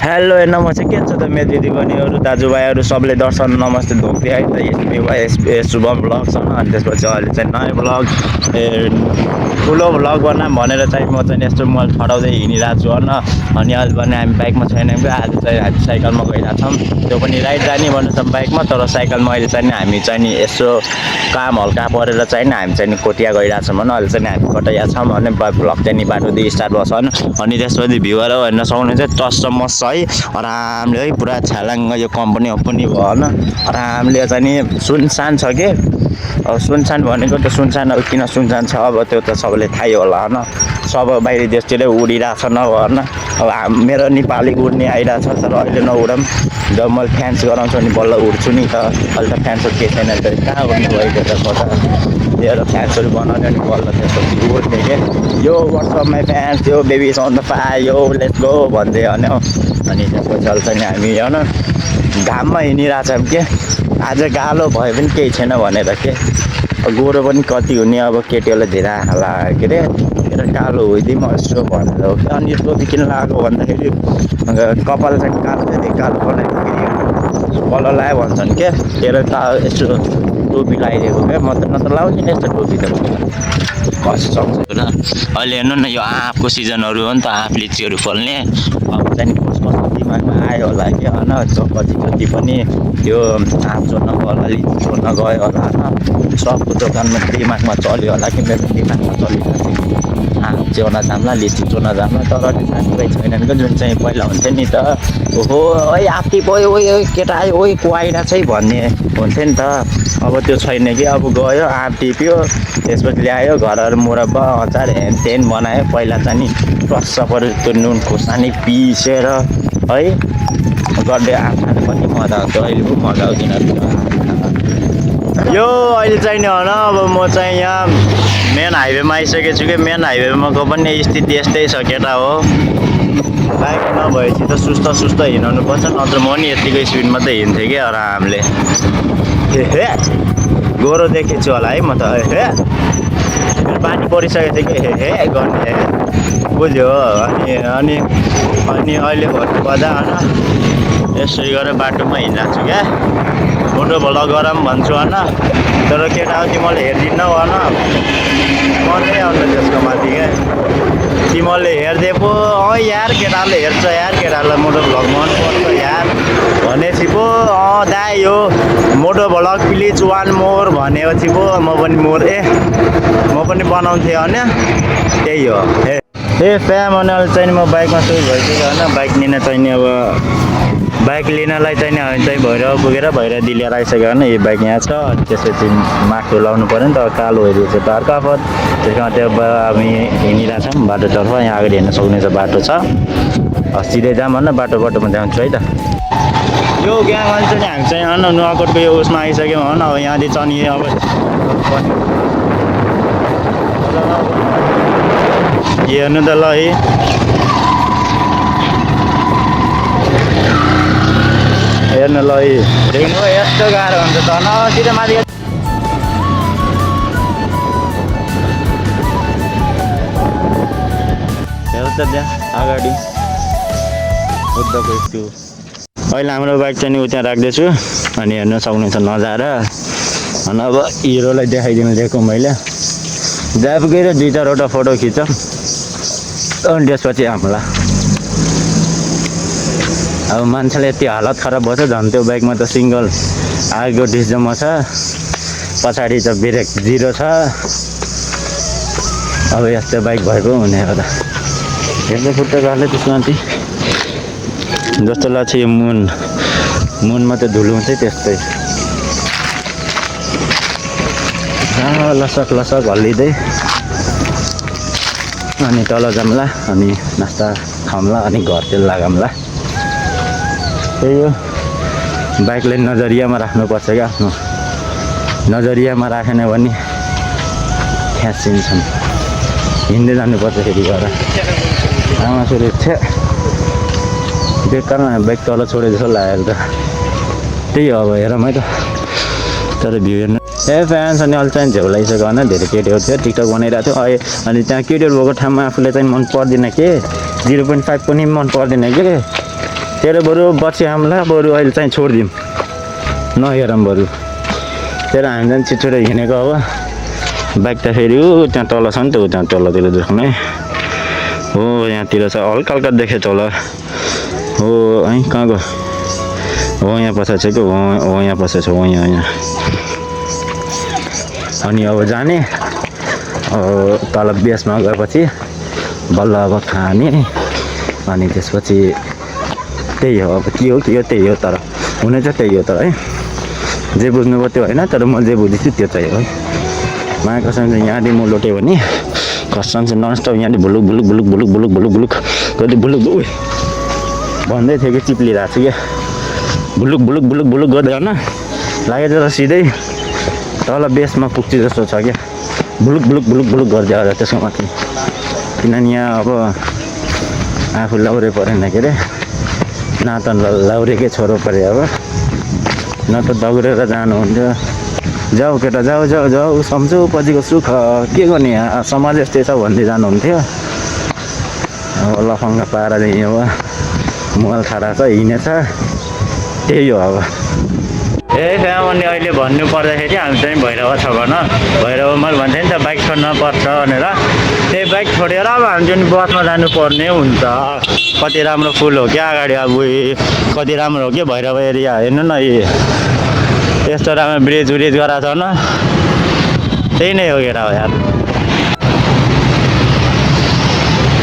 hello नमस्ते के छ त मेरो दिदीबहिनीहरू दाजुभाइहरू सबले दर्शन नमस्ते धोक्दै है त शुभम भ्लग छ अनि त्यसपछि अहिले चाहिँ नयाँ भ्लग ठुलो भ्लग बनाऊँ भनेर चाहिँ म चाहिँ यस्तो म ठडाउँदै हिँडिरहेको छु होइन अनि अहिले भने हामी बाइकमा छैनौँ कि आज चाहिँ हामी साइकलमा गइरहेछौँ त्यो पनि राइड जाने भन्नु छ बाइकमा तर साइकलमा अहिले चाहिँ हामी चाहिँ नि यसो काम हल्का परेर चाहिँ हामी चाहिँ कोटिया गइरहेछौँ भने अहिले चाहिँ हामी कतै छौँ भने भ्लग चाहिँ नि बाटो दिई स्टार्ट गर्छ अनि त्यसपछि भ्युहरू हेर्न सक्नुहुन्छ टस्ट मस है आरामले है पुरा छ्यालाङ्ग यो कम्पनी भयो होइन आरामले चाहिँ नि सुनसान छ कि अब सुनसान भनेको त सुनसान अब किन सुनसान छ अब त्यो त सबैले थाहै होला होइन सब बाहिर देशतिरै उडिरहेछ नभए होइन अब मेरो नेपाली उड्ने आइरहेछ तर अहिले नउडौँ जब मैले फ्यान्स गराउँछु नि बल्ल उड्छु नि त अहिले त फ्यान्सहरू केही छैन त कहाँ उड्ने भएको त कता त्यो फ्यान्सहरू बनाउने अनि बल्ल त्यसपछि उड्ने के यो what's up my fans yo baby on the fire yo let's go भन्दै होइन अनि त्यसपछि चल्छ नि हामी होइन घाममा हिँडिरहेछौँ के आज गालो भए पनि केही छैन भनेर के गोरो पनि कति हुने अब केटीहरूलाई धेरै हाला के अरे कालो होइदिउँ यसो भनेर हो अनि टोपी किन लगाएको भन्दाखेरि कपाल चाहिँ कालो चाहिँ कालो बनाइदियो बल्ल लगायो भन्छन् क्या तेरो त यसो टोपी लगाइदिएको क्या म त लाउँदिनँ यस्तो टोपी त कसम होइन अहिले हेर्नु न यो आँपको सिजनहरू हो नि त आँप लिचीहरू फल्ने अब चाहिँ कसको दिमागमा आयो होला कि होइन कति कति पनि त्यो आँप चोर्न गयो होला लिची चोर्न गयो होला होइन सबको दोकानमा दिमागमा चल्यो होला कि मेरो दिमागमा चलिरहेको थियो आँप चोर्न जाम्ला लिची चोर्न जाम्ला तर त्यो साथीभाइ छैनन् कि जुन चाहिँ पहिला हुन्थ्यो नि त ओहो ओइ आप्ती पो ओइ केटा आयो ओइ को आइरहेको छ भन्ने हुन्थ्यो नि त अब त्यो छैन कि अब गयो आँप टिप्यो त्यसपछि ल्यायो घरहरू मुरब्बा अचार हेनतेन बनायो पहिला चाहिँ नि टस्स पऱ्यो त्यो नुन खोर्सानी पिसेर है गर्दै आँप खानु पनि मजा आउँछ अहिले पो मजा आउँदैन यो अहिले चाहिँ नि होइन अब म चाहिँ यहाँ मेन हाइवेमा आइसकेको छु कि मेन हाइवेमाको पनि स्थिति यस्तै छ केटा हो बाइक नभएपछि त सुस्त हिँड्नु पर्छ नत्र म नि यतिको स्पिडमा त हिँड्थेँ कि आरामले हे गोरो देखेको छु होला है म त हे पानी परिसकेको थियो कि हे गर्ने बुझ्यो अनि अहिले भन्नुपर्दा होइन यसरी गरेर बाटोमा हिँडिरहेको छु क्या फोटो भ्लग गरौँ भन्छु होइन तर केटा हो तिमीले हेरिदिनौ होइन मनै आउँछ त्यसको माथि क्या तिमीले हेरिदिए पो यार केटाहरूले हेर्छ यार केटाहरूलाई मोटो भ्लग मनपर्छ यार भनेपछि पो दाइ यो मोटो भ्लग प्लिज वान मोर भनेपछि पो म पनि म पनि बनाउँथेँ होइन त्यही हो ए फ्याम अनि अहिले चाहिँ म बाइकमा सुरु भइसक्यो होइन बाइक लिन चाहिने अब बाइक लिनलाई चाहिँ भैरव पुगेर भैरवदी लिएर आइसक्यो होइन यो बाइक यहाँ छ अनि त्यसपछि माटो लाउनु पऱ्यो नि त कालो हेरिएको छ अर्को आफत त्यसमा त्यो हामी हिँडिरहेछौँ बाटोतर्फ यहाँ अगाडि हेर्न सक्ने बाटो छ सिधै जाऊँ भन्न बाटोमा जान्छु है त यो ग्याङ अहिले चाहिँ हामी चाहिँ होइन नुवाकोटको यो उसमा आइसक्यौँ होइन अब यहाँदेखि चाहिँ अब हेर्नु त ल है हेर्नु ल है देख्नु यस्तो गाह्रो हुन्छ त न सिधै माथि हेर्नु त त्यहाँ अगाडि बुद्धको त्यो अहिले हाम्रो बाइक चाहिँ उता राख्दैछु अनि हेर्न सक्नुहुन्छ नजारा अनि अब हिरोलाई देखाइदिनु दिएको मैले जहाँ पुगेर 2-4वटा फोटो खिच अनि त्यसपछि हामीलाई अब मान्छेले यति हालत खराब भयो झन् त्यो बाइकमा त सिङ्गल आगो डिस्जमा छ पछाडि त ब्रेक जिरो छ अब यस्तो बाइक भएको हुने हो त हेर्दै खुट्टा गाड्दै त्यसमाथि जस्तो लाग्छ यो मुनमा त धुलो हुन्छ त्यस्तै लसक हल्लिँदै अनि तल जाम्ला अनि नास्ता खाउँला अनि घरतिर लगाउँला त्यही हो बाइकलाई नजरियामा राख्नुपर्छ क्या आफ्नो नजरियामा राखेन भने फ्याँसिन्छन् हिँड्दै जानुपर्छ फेरि गएर आमा छोरी छे बेकारमा बाइक तल छोडे जस्तो लाग्यो त त्यही हो अब हेरौँ है त तर भ्यू हेर्नु फ्यान्स अनि अहिले चाहिँ झेउ लगाइसक्यो होइन धेरै केटीहरू थियो टिकटक बनाइरहेको थियो अनि त्यहाँ केटीहरू भएको ठाउँमा आफूले चाहिँ मन पर्दैन के 0.5 पनि मन पर्दैन के तेरो बरु बच्ची हामीलाई बरु अहिले चाहिँ छोडिदिउँ नहेरौँ बरु तेरो हामी चाहिँ छिटो हिँडेको अब बाइक त फेरि त्यहाँ तल छ नि त त्यहाँ तलतिर देख्ने हो यहाँतिर छ हल्का हल्का देखेछ होला हो है कहाँ गयो हो यहाँ पछाडि छ कि हो यहाँ पछाडि छ हो यहाँ अनि अब जाने तल बेसमा गएपछि बल्ल अब खाने अनि त्यसपछि त्यही हो अब के हो त्यही हो तर हुने चाहिँ त्यही हो तर है जे बुझ्नुभयो त्यो होइन तर म जे बुझेछु त्यो चाहिँ हो है माया कसम चाहिँ यहाँदेखि म लोट्यो भने कसम चाहिँ ननस्टप यहाँदेखि भुलुक भुलुक भुलुक भुलुक भुलुक भुलुक भुलुक कति भुलुक उयो भन्दै थियो कि चिप्लिरहेको छु क्या भुलुक भुलुक भुलुक भुलुक गर्दै होइन लागेको त सिधै तल बेसमा पुग्छु जस्तो छ क्या भुलुक भुलुक भुलुक भुलुक गर्दै आएर त्यसको माथि किनभने यहाँ अब आफू लाउरे परेन के अरे न त लाउरेकै छोरो पऱ्यो अब न त दौडेर जानुहुन्थ्यो जाऊ केटा जाऊ जाऊ जाऊ सम्झौ पछिको सुख के गर्ने यहाँ समाज यस्तै छ भन्दै जानुहुन्थ्यो अब लफङ्गा पाएर चाहिँ अब मोबाइल खारा छ हिँडेछ त्यही हो अब फ्यामिली अहिले भन्नु पर्दाखेरि हामी चाहिँ भैरवा छ भन भैरवा मैले भन्थेँ नि त बाइक छोड्न पर्छ भनेर त्यही बाइक छोडेर अब हामी चाहिँ बसमा जानुपर्ने हुन्छ कति राम्रो फुल हो क्या अगाडि अब कति राम्रो हो क्या भैरवा एरिया हेर्नु न यस्तो राम्रो ब्रिज गराएको छ न त्यही नै हो केटा हो यार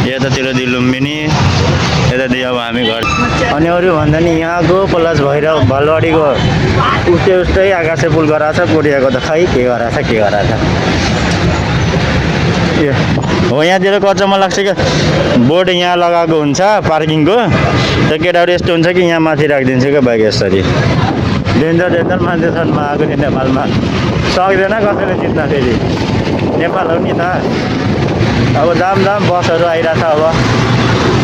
यतातिर दि लुम्बिनी यतातिर अब हामी घर अनि अरू भन्दा नि यहाँको प्लस भैरव भलवाडीको उस्तै आकाशे पुल गराएको छ कोरियाको त खै के गराएको छ ए हो यहाँतिर कच्चामा लाग्छ क्या बोर्ड यहाँ लगाएको हुन्छ पार्किङको त केटाहरू यस्तो हुन्छ कि यहाँ माथि राखिदिन्छ क्या बाइक यसरी डेन्जर मान्छे छन् आएको नि नेपालमा सक्दैन कसैले जित्न फेरि नेपाल हो नि त अब जाम बसहरू आइरहेछ अब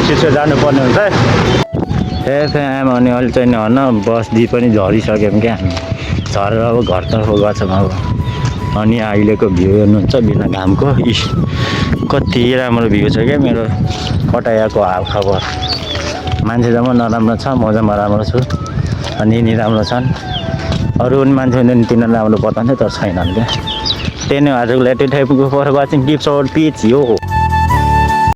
छिटो जानुपर्ने हुन्छ एफएम अनि अहिले चाहिँ भन बस दि पनि झरिसक्यौँ क्या हामी झरेर अब घरतर्फ गछौँ अब अनि अहिलेको भ्यू हेर्नुहुन्छ बिना घामको कति राम्रो भ्यू छ क्या मेरो पटायाको हालखबर मान्छे जम्मा नराम्रो छ म जम्मा राम्रो छु अनि यिनी राम्रो छन् अरू पनि मान्छे हुँदैन तिनीहरू राम्रो बताउँथ्यो तर छैनन् क्या त्यही नै आजको लेटेड टाइपको फर वाचिङ टिप्स और पिच यो